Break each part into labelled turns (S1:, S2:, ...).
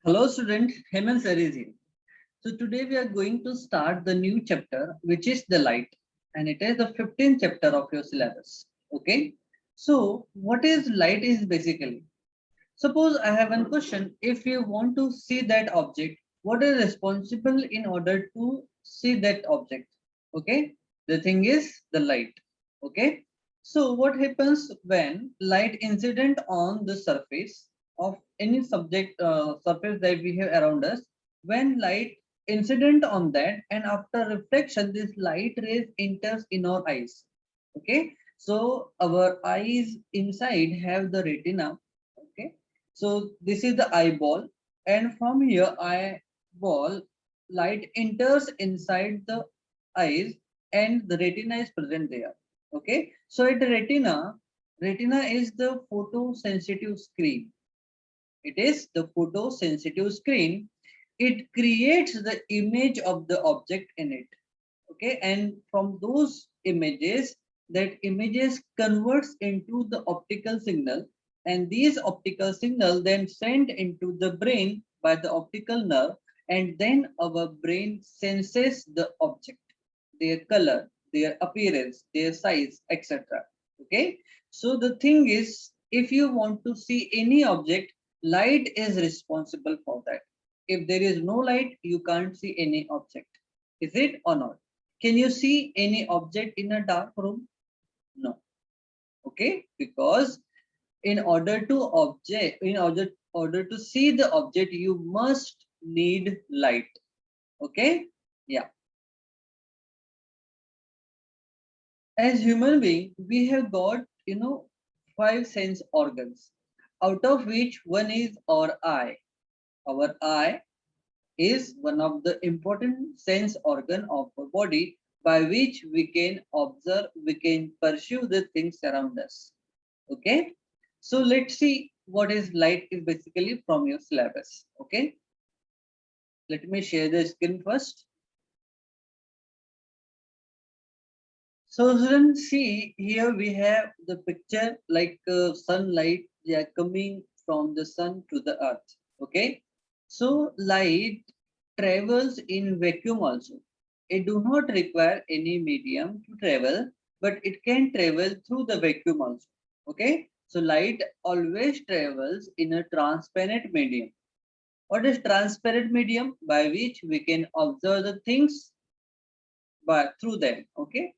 S1: Hello student, Hemant sir is here. So today we are going to start the new chapter which is the light, and it is the 15th chapter of your syllabus. Okay. So what is light is basically, suppose I have one question. If you want to see that object, what is responsible in order to see that object? Okay. The thing is the light. Okay. So what happens when light incident on the surface of any subject surface that we have around us? When light incident on that and after reflection, this light rays enters in our eyes. Okay. So our eyes inside have the retina. Okay, so this is the eyeball, and from here eyeball light enters inside the eyes, and the retina is present there. Okay, so at the retina is the photosensitive screen. It is the photosensitive screen. It creates the image of the object in it. Okay, and from those images, that images converts into the optical signal, and these optical signal then sent into the brain by the optical nerve, and then our brain senses the object, their color, their appearance, their size, etc. Okay, so the thing is, if you want to see any object, light is responsible for that. If there is no light, you can't see any object. Is it or not? Can you see any object in a dark room? No. Okay, because in order to see the object, you must need light. Okay, yeah. As human being, we have got five sense organs, out of which one is our eye. Our eye is one of the important sense organ of the body by which we can observe, we can pursue the things around us. Okay, so let's see what is light is basically from your syllabus. Okay, let me share the screen first. So then see here we have the picture like sunlight, they are coming from the sun to the earth. Okay, so light travels in vacuum also. It do not require any medium to travel, but it can travel through the vacuum also. Okay, so light always travels in a transparent medium. What is transparent medium? By which we can observe the things by through them. Okay,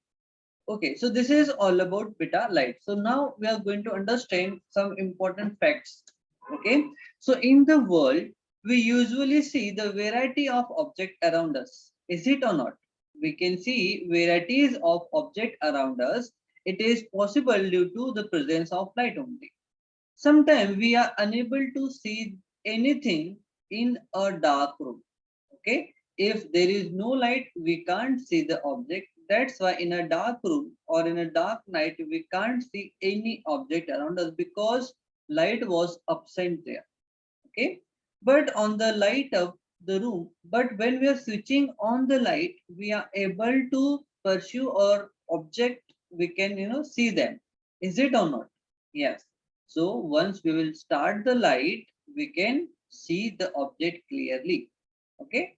S1: okay, so this is all about beta light. So now we are going to understand some important facts. Okay, so in the world, we usually see the variety of object around us. Is it or not? We can see varieties of object around us. It is possible due to the presence of light only. Sometimes we are unable to see anything in a dark room. Okay, if there is no light, we can't see the object. That's why in a dark room or in a dark night, we can't see any object around us because light was absent there. Okay, but on the light of the room, but when we are switching on the light, we are able to pursue our object. We can see them. Is it or not? Yes. So once we will start the light, we can see the object clearly. Okay,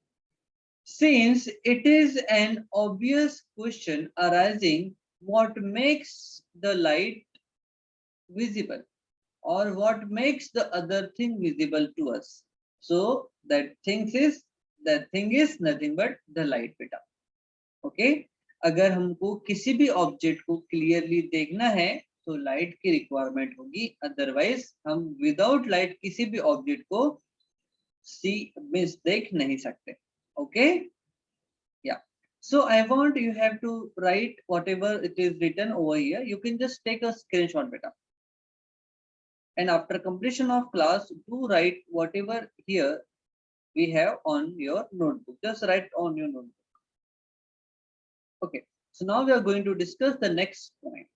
S1: since it is an obvious question arising, what makes the light visible or what makes the other thing visible to us? So that thing is nothing but the light beta. Okay, अगर हमको किसी भी object को clearly देखना है तो light की requirement होगी, अदरवाइज हम विदाउट लाइट किसी भी ऑब्जेक्ट को सी मींस देख नहीं सकते. Okay, yeah. So I want you have to write whatever it is written over here. You can just take a screenshot beta. And after completion of class, do write whatever here we have on your notebook. Just write on your notebook. Okay. So now we are going to discuss the next point.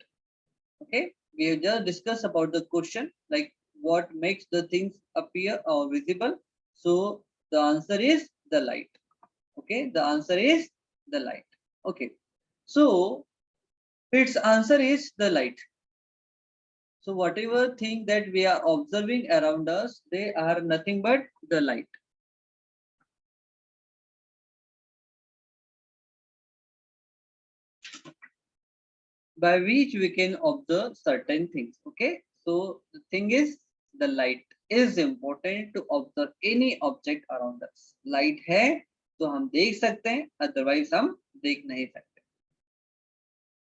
S1: Okay. We have just discussed about the question like what makes the things appear or visible. So the answer is the light. Okay. The answer is the light. Okay. So its answer is the light. So whatever thing that we are observing around us, they are nothing but the light. by which we can observe certain things. Okay, so the thing is, the light is important to observe any object around us. Light है तो हम देख सकते हैं, otherwise हम देख नहीं सकते.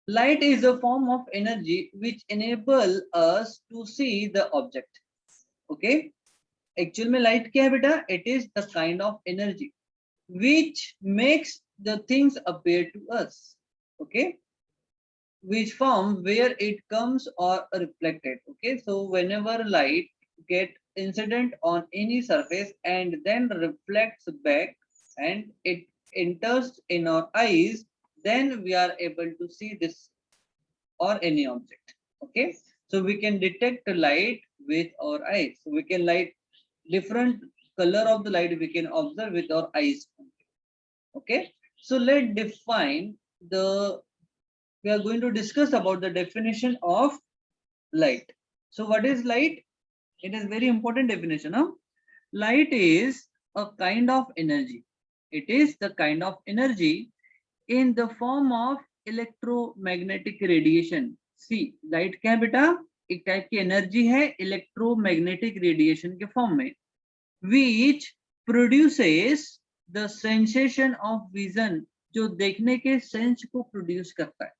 S1: Light is a form of energy which enable us to see the object. Okay, actual में light क्या है बेटा? It is the kind of energy which makes the things appear to us. Okay, which form where it comes or reflected. Okay, so whenever light get incident on any surface and then reflects back and it enters in our eyes, then we are able to see this or any object. Okay, so we can detect the light with our eyes. So we can light different color of the light we can observe with our eyes. Okay, so let's define the, we are going to discuss about the definition of light. So what is light? It is very important definition. Huh? Light is a kind of energy. It is the kind of energy in the form of electromagnetic radiation. See, light क्या है बेटा? एक type की energy है electromagnetic radiation के form में, which produces the sensation of vision, जो देखने के सेंस को प्रोड्यूस करता है.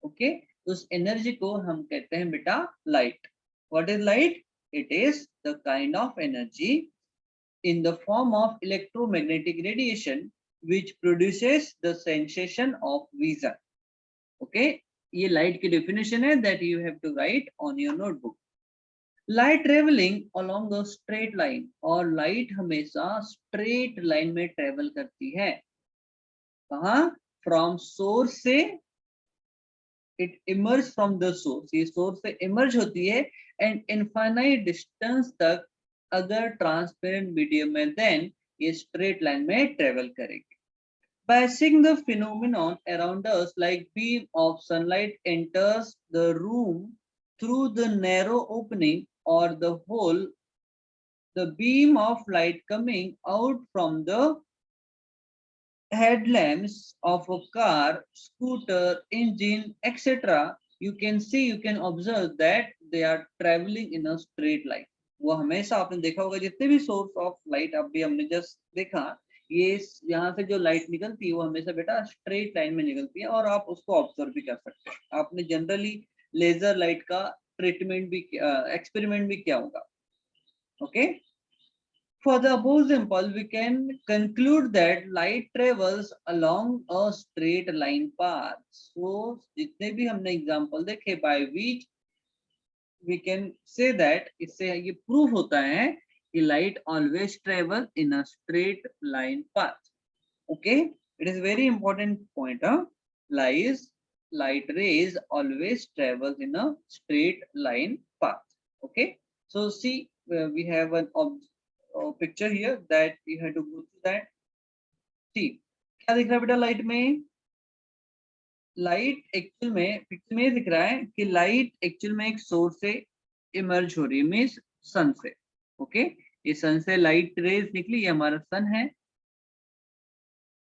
S1: ओके, उस एनर्जी को हम कहते हैं बेटा light. What is light? It is the kind of energy in the form of electromagnetic radiation which produces the sensation of vision. Okay, ये light की definition है that you have to write on your notebook. Light traveling along a straight line, और light हमेशा straight line में travel करती है. कहाँ? From source से, it emerges from the source, ये source से emerge होती है and infinite distance तक अगर ट्रांसपेरेंट मीडियम में देन ये स्ट्रेट लाइन में ट्रेवल करेगी. By seeing the phenomenon around us, like beam of sunlight enters the room through the narrow opening or the hole, the beam of light coming out from the headlamps of a car, scooter, engine, etc. You can see, you can observe that they are traveling in a straight line. वो हमेशा आपने देखा होगा जितने भी source of light अभी हमने just देखा, ये यहाँ से जो लाइट निकलती है वो हमेशा बेटा स्ट्रेट लाइन में निकलती है और आप उसको ऑब्जर्व भी कर सकते हैं. आपने जनरली लेजर लाइट का ट्रीटमेंट भी एक्सपेरिमेंट भी किया होगा. Okay, for the above example we can conclude that light travels along a straight line path. So जितने भी हमने एग्जांपल देखे by which we can say that, इससे ये प्रूफ होता है कि light always travel in a straight line path. Okay, it is very important point. Light rays always travel in a straight line path. Okay, so see, we have an picture here that you have to go to that. See, क्या दिख रहा है बेटा light में? Light actual में picture में दिख रहा है कि लाइट एक्चुअल में एक सोर्स से इमर्ज हो रही है, मींस सन से. ओके, ये सन से लाइट रेज निकली, ये हमारा सन है.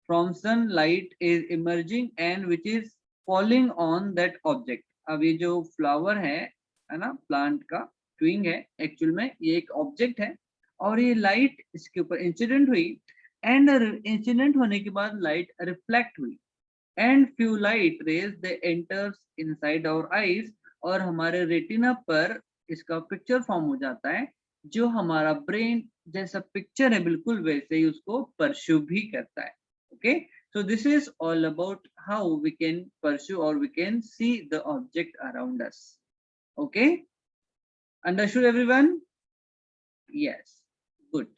S1: From sun light is emerging and which is falling on that object. अब ये जो फ्लावर है ना, प्लांट का ट्विंग है, एक्चुअल में ये एक ऑब्जेक्ट है और ये लाइट इसके ऊपर इंसिडेंट हुई एंड इंसिडेंट होने के बाद लाइट रिफ्लेक्ट हुई and few light rays they enters inside our eyes, और हमारे रेटिना पर इसका पिक्चर फॉर्म हो जाता है जो हमारा ब्रेन जैसा पिक्चर है बिल्कुल वैसे ही उसको परस्यू भी करता है. Okay, so this is all about how we can pursue or we can see the object around us. Okay, understood everyone? Yes, good.